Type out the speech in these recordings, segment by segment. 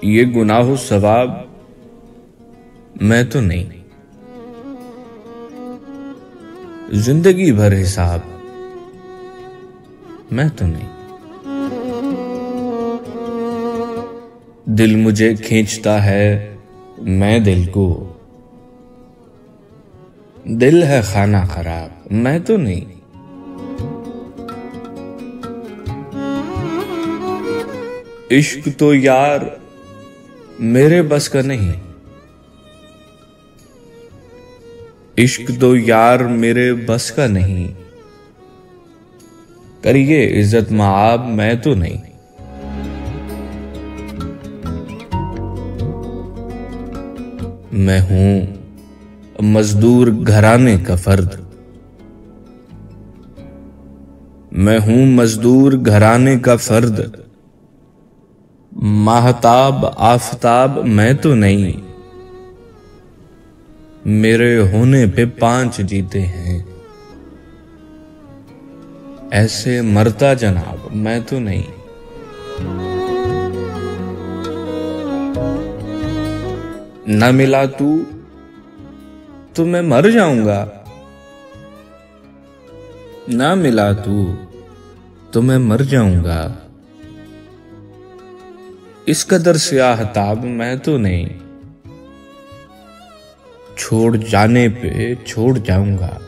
ये गुनाह सवाब मैं तो नहीं, जिंदगी भर हिसाब मैं तो नहीं। दिल मुझे खींचता है, मैं दिल को, दिल है खाना खराब मैं तो नहीं। इश्क तो यार मेरे बस का नहीं, इश्क तो यार मेरे बस का नहीं। करिए इज्जत माआब मैं तो नहीं। मैं हूं मजदूर घराने का फर्द, मैं हूं मजदूर घराने का फर्द। महताब आफताब मैं तो नहीं, मेरे होने पे 5 जीते हैं। ऐसे मरता जनाब मैं तो नहीं। न मिला तू तो मैं मर जाऊंगा, ना मिला तू तो मैं मर जाऊंगा। इस कदर स्याहताब मैं तो नहीं, छोड़ जाने पे छोड़ जाऊंगा।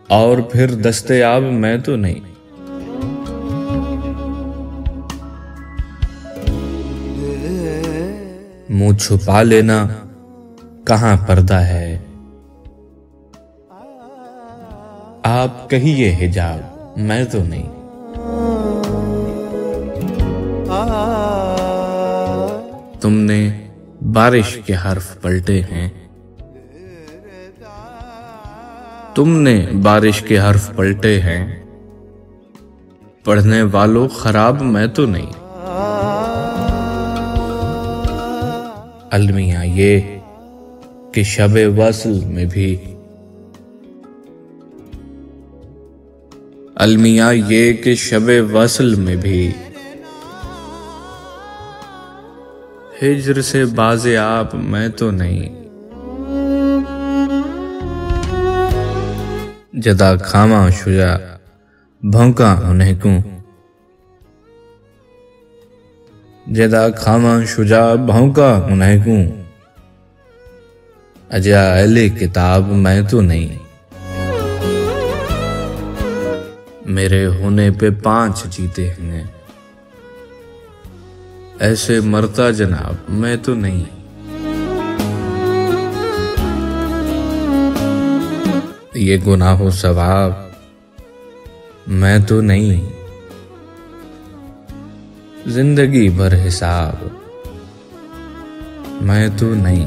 और फिर दस्तयाब मैं तो नहीं। मुंह छुपा लेना कहां पर्दा है, आप कहिए हिजाब मैं तो नहीं। तुमने बारिश के हर्फ पलटे हैं, तुमने बारिश के हर्फ पलटे हैं। पढ़ने वालों खराब मैं तो नहीं। अलमिया ये कि शबे वसल में भी, अलमिया ये कि शबे वसल में भी हिज्र से बाज़े आप मैं तो नहीं। जदा खामा शुजा भौंका उन्हें को, जदा खामा शुजा भौंका उन्हें को। अजा अहले किताब मैं तो नहीं, मेरे होने पे 5 जीते हैं। ऐसे मरता जनाब मैं तो नहीं। ये गुनाह सवाब मैं तो नहीं, जिंदगी भर हिसाब मैं तो नहीं।